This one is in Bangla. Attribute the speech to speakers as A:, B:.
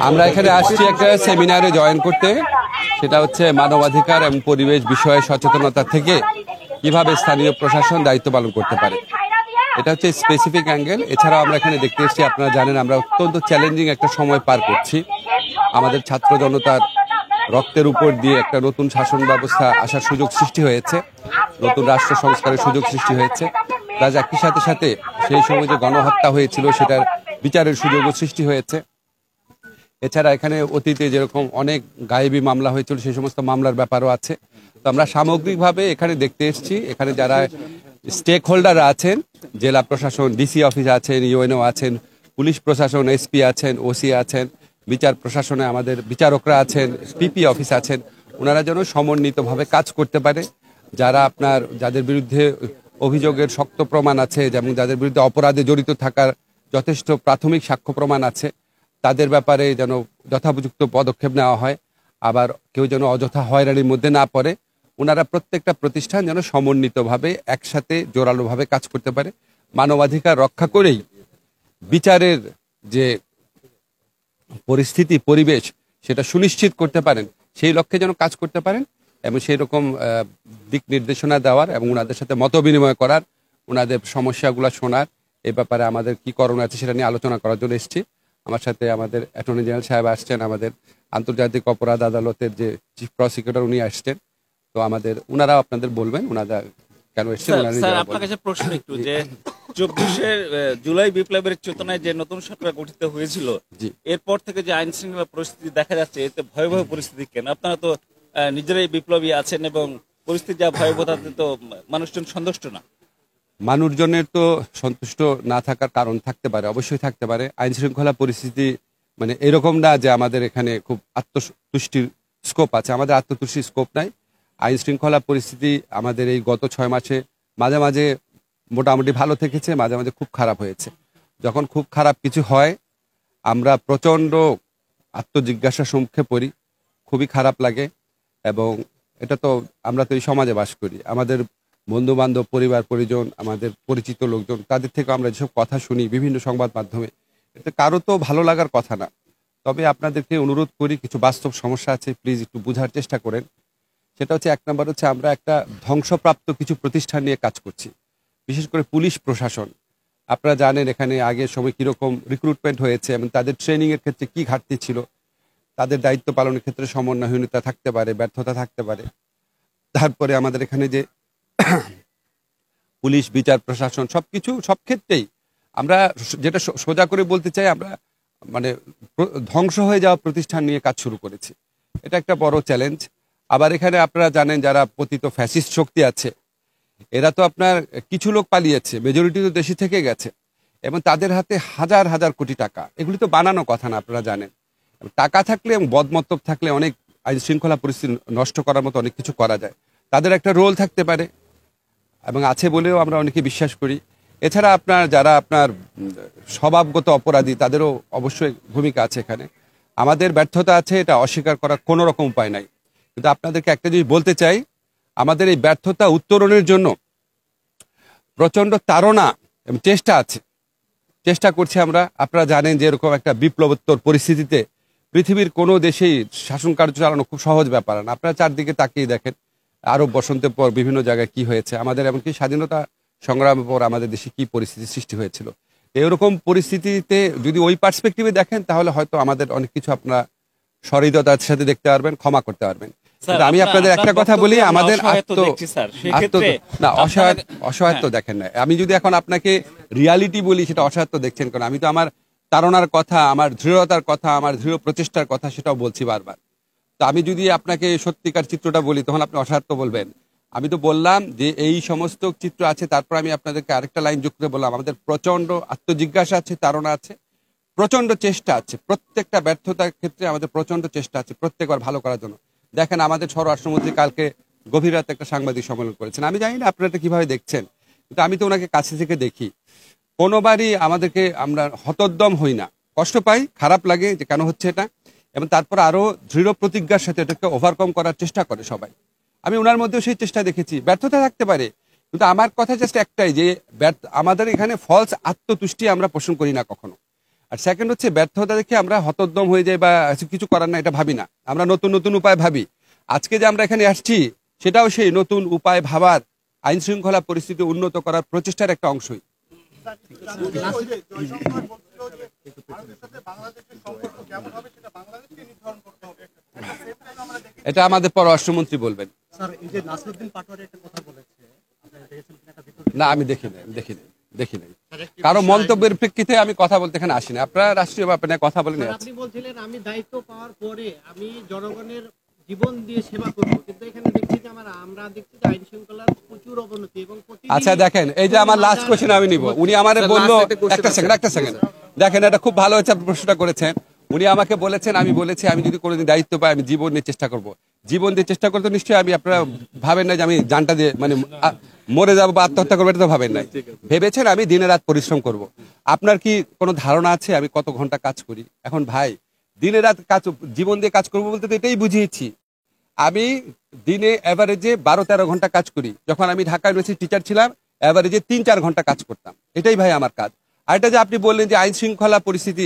A: আমরা এখানে আসছি একটা সেমিনারে জয়েন করতে, সেটা হচ্ছে মানবাধিকার এবং পরিবেশ বিষয়ে সচেতনতা থেকে কিভাবে স্থানীয় প্রশাসন দায়িত্ব পালন করতে পারে। এটা হচ্ছে স্পেসিফিক অ্যাঙ্গেল। এছাড়াও আমরা এখানে দেখতে এসেছি, আপনারা জানেন আমরা অত্যন্ত চ্যালেঞ্জিং একটা সময় পার করছি। আমাদের ছাত্র জনতার রক্তের উপর দিয়ে একটা নতুন শাসন ব্যবস্থা আসার সুযোগ সৃষ্টি হয়েছে, নতুন রাষ্ট্র সংস্কারের সুযোগ সৃষ্টি হয়েছে। প্লাস একই সাথে সাথে সেই সময় যে গণহত্যা হয়েছিল সেটার বিচারের সুযোগও সৃষ্টি হয়েছে। এছাড়া এখানে অতীতে যেরকম অনেক গায়েবী মামলা হয়েছিল সেই সমস্ত মামলার ব্যাপারও আছে। তো আমরা সামগ্রিকভাবে এখানে দেখতে এসেছি, এখানে যারা স্টেক হোল্ডার আছেন, জেলা প্রশাসন, ডিসি অফিস আছেন, ইউএনও আছেন, পুলিশ প্রশাসন, এসপি আছেন, ওসি আছেন, বিচার প্রশাসনে আমাদের বিচারকরা আছেন, পিপি অফিস আছেন, ওনারা যেন সমন্বিতভাবে কাজ করতে পারে। যারা যাদের বিরুদ্ধে অভিযোগের শক্ত প্রমাণ আছে, যেমন যাদের বিরুদ্ধে অপরাধে জড়িত থাকার যথেষ্ট প্রাথমিক সাক্ষ্য প্রমাণ আছে, তাদের ব্যাপারে যেন যথোপযুক্ত পদক্ষেপ নেওয়া হয়। আবার কেউ যেন অযথা হয়রানির মধ্যে না পড়ে। ওনারা প্রত্যেকটা প্রতিষ্ঠান যেন সমন্বিতভাবে একসাথে জোরালোভাবে কাজ করতে পারে, মানবাধিকার রক্ষা করেই বিচারের যে পরিস্থিতি পরিবেশ সেটা সুনিশ্চিত করতে পারেন, সেই লক্ষ্যে যেন কাজ করতে পারেন এবং সেই রকম দিক নির্দেশনা দেওয়ার এবং ওনাদের সাথে মত বিনিময় করার, ওনাদের সমস্যাগুলো শোনার, এই ব্যাপারে আমাদের কি করণীয় আছে সেটা নিয়ে আলোচনা করার জন্য এসেছি। আমার সাথে আমাদের অ্যাটর্নি জেনারেল সাহেব আসছেন, আমাদের আন্তর্জাতিক অপরাধ আদালতের যে চিফ প্রসিকিউটর উনি আসছেন। তো ওনারাও আপনাদের বলবেন ওনারা কেন এসেছেন।
B: আপনার কাছে প্রশ্ন একটু, যে 24 জুলাই বিপ্লবের চেতনায় যে নতুন সরকার গঠিত হয়েছিল, এরপর থেকে যে আইন শৃঙ্খলা পরিস্থিতি দেখা যাচ্ছে, এতে ভয়াবহ পরিস্থিতি কেন? আপনারা তো নিজেরাই বিপ্লবী আছেন এবং পরিস্থিতি যা ভয়াবহ তাতে তো মানুষজন সন্তুষ্ট না।
A: মানুষজনের তো সন্তুষ্ট না থাকার কারণ থাকতে পারে, অবশ্যই থাকতে পারে। আইন শৃঙ্খলা পরিস্থিতি মানে এরকম না যে আমাদের এখানে খুব আত্মতুষ্টির স্কোপ আছে, আমাদের আত্মতুষ্টির স্কোপ নাই। আইন শৃঙ্খলা পরিস্থিতি আমাদের এই গত 6 মাসে মাঝে মাঝে মোটামুটি ভালো থেকেছে, মাঝে মাঝে খুব খারাপ হয়েছে। যখন খুব খারাপ কিছু হয় আমরা প্রচণ্ড আত্মজিজ্ঞাসার সম্মুখে পড়ি, খুবই খারাপ লাগে। এবং এটা তো আমরা তো এই সমাজে বাস করি, আমাদের বন্ধু বান্ধব, পরিবার পরিজন, আমাদের পরিচিত লোকজন, তাদের থেকে আমরা যেসব কথা শুনি বিভিন্ন সংবাদ মাধ্যমে, এতে কারো তো ভালো লাগার কথা না। তবে আপনাদেরকে অনুরোধ করি, কিছু বাস্তব সমস্যা আছে, প্লিজ একটু বোঝার চেষ্টা করেন। সেটা হচ্ছে, 1 নম্বর হচ্ছে আমরা একটা ধ্বংসপ্রাপ্ত কিছু প্রতিষ্ঠান নিয়ে কাজ করছি, বিশেষ করে পুলিশ প্রশাসন। আপনারা জানেন এখানে আগের সময় কীরকম রিক্রুটমেন্ট হয়েছে এবং তাদের ট্রেনিংয়ের ক্ষেত্রে কি ঘাটতি ছিল, তাদের দায়িত্ব পালনের ক্ষেত্রে সমন্বয়হীনতা থাকতে পারে, ব্যর্থতা থাকতে পারে। তারপরে আমাদের এখানে যে পুলিশ, বিচার প্রশাসন, সবকিছু সব ক্ষেত্রেই আমরা যেটা সোজা করে বলতে চাই, আমরা মানে ধ্বংস হয়ে যাওয়া প্রতিষ্ঠান নিয়ে কাজ শুরু করেছি। এটা একটা বড় চ্যালেঞ্জ। আবার এখানে আপনারা জানেন যারা পতিত ফ্যাসিস্ট শক্তি আছে, এরা তো আপনার কিছু লোক পালিয়েছে, মেজরিটি তো দেশে থেকে গেছে এবং তাদের হাতে হাজার হাজার কোটি টাকা। এগুলি তো বানানো কথা না, আপনারা জানেন। টাকা থাকলে এবং বদমতলব থাকলে অনেক আইন শৃঙ্খলা পরিস্থিতি নষ্ট করার মতো অনেক কিছু করা যায়। তাদের একটা রোল থাকতে পারে এবং আছে বলেও আমরা অনেকে বিশ্বাস করি। এছাড়া যারা স্বভাবগত অপরাধী, তাদেরও অবশ্যই ভূমিকা আছে এখানে। আমাদের ব্যর্থতা আছে, এটা অস্বীকার করার কোনো রকম উপায় নাই। কিন্তু আপনাদেরকে একটা জিনিস বলতে চাই, আমাদের এই ব্যর্থতা উত্তরণের জন্য প্রচণ্ড তাড়না এবং চেষ্টা আছে, চেষ্টা করছি আমরা। আপনারা জানেন যে এরকম একটা বিপ্লবোত্তর পরিস্থিতিতে পৃথিবীর কোনো দেশেই শাসন কার্য চালানো খুব সহজ ব্যাপার না। আপনারা চারদিকে তাকিয়ে দেখেন, আরব বসন্তের পর বিভিন্ন জায়গায় কি হয়েছে, আমাদের এমনকি স্বাধীনতা সংগ্রামের পর আমাদের দেশে কি পরিস্থিতি সৃষ্টি হয়েছিল। এরকম পরিস্থিতিতে যদি ওই পার্সপেক্টিভে দেখেন, তাহলে হয়তো আমাদের অনেক কিছু আপনারা সহৃদয়তার সাথে দেখতে পারবেন, ক্ষমা করতে পারবেন। আমি আপনাদের একটা কথা বলি, আমাদের অসহায়ত্ব দেখেন না। আমি যদি এখন আপনাকে রিয়ালিটি বলি, সেটা অসহায়ত্ব দেখছেন কেন? আমি তো আমার তাড়নার কথা, আমার দৃঢ়তার কথা, আমার দৃঢ় প্রচেষ্টার কথা সেটাও বলছি বারবার। তো আমি যদি আপনাকে সত্যিকার চিত্রটা বলি, তখন আপনি অসহায়ত্ব বলবেন। আমি তো বললাম যে এই সমস্ত চিত্র আছে, তারপর আমি আপনাদেরকে আরেকটা লাইন যোগ করে বললাম, আমাদের প্রচন্ড আত্মজিজ্ঞাসা আছে, তাড়না আছে, প্রচন্ড চেষ্টা আছে। প্রত্যেকটা ব্যর্থতার ক্ষেত্রে আমাদের প্রচন্ড চেষ্টা আছে প্রত্যেকবার ভালো করার জন্য। দেখেন আমাদের স্বরাষ্ট্রমন্ত্রী কালকে গভীর রাতে একটা সাংবাদিক সম্মেলন করেছেন। আমি জানি না আপনারা এটা কিভাবে দেখছেন, কিন্তু আমি তো ওনাকে কাছে থেকে দেখি। কোনোবারই আমরা হতোদ্যম হই না, কষ্ট পাই, খারাপ লাগে যে কেন হচ্ছে এটা, এবং তারপর আরো দৃঢ় প্রতিজ্ঞার সাথে এটাকে ওভারকাম করার চেষ্টা করে সবাই। আমি ওনার মধ্যেও সেই চেষ্টা দেখেছি। ব্যর্থতা থাকতে পারে, কিন্তু আমার কথা জাস্ট একটাই, যে আমাদের এখানে ফলস আত্মতুষ্টি আমরা পোষণ করি না কখনো। আর আর সেকেন্ড হচ্ছে ব্যর্থতা দেখে আমরা হতোদ্যম হয়ে যাই বা কিছু করার না, এটা ভাবি না। আমরা নতুন নতুন উপায় ভাবি। আজকে যে আমরা এখানে আসছি সেটাও সেই নতুন উপায় ভাবার, আইন শৃঙ্খলা পরিস্থিতি উন্নত করার প্রচেষ্টার একটা অংশই। এটা আমাদের পররাষ্ট্রমন্ত্রী বলবেন। না, আমি দেখি নাই কারো মন্তব্যের প্রেক্ষিতে আমি কথা বলতে এখানে আসিনি। আপনারা রাষ্ট্রীয় ব্যাপারে কথা বলেন।
C: আপনি বলছিলেন আমি দায়িত্ব পাওয়ার পরে আমি জনগণের জীবন দিয়ে সেবা করব, কিন্তু এখানে দেখছি যে আমরা দেখছি যে আইন শৃঙ্খলার প্রচুর অবনতি এবং
A: আচ্ছা দেখেন, এই যে আমার লাস্ট কোশ্চেন আমি নিব। উনি আমারে বললো, একটা সেকেন্ড দেখেন, এটা খুব ভালো হচ্ছে আপনি প্রশ্নটা করেছেন। উনি আমাকে বলেছেন, আমি বলেছি আমি যদি কোনোদিন দায়িত্ব পাই আমি জীবন দিয়ে চেষ্টা করব। জীবন দিয়ে চেষ্টা করতে নিশ্চয়ই আমি, আপনারা ভাবেন না যে আমি জানটা দিয়ে মানে মরে যাবো বা আত্মহত্যা করবো, এটা তো ভাবেন নাই। ভেবেছেন আমি দিনে রাত পরিশ্রম করব। আপনার কি কোনো ধারণা আছে আমি কত ঘন্টা কাজ করি? এখন ভাই, দিনে রাত কাজ, জীবন দিয়ে কাজ করবো বলতে তো এটাই বুঝিয়েছি। আমি দিনে অ্যাভারেজে 12-13 ঘন্টা কাজ করি। যখন আমি ঢাকা ইউনিভার্সিটি টিচার ছিলাম অ্যাভারেজে 3-4 ঘন্টা কাজ করতাম। এটাই ভাই আমার কাজ। আর এটা যে আপনি বললেন যে আইন শৃঙ্খলা পরিস্থিতি,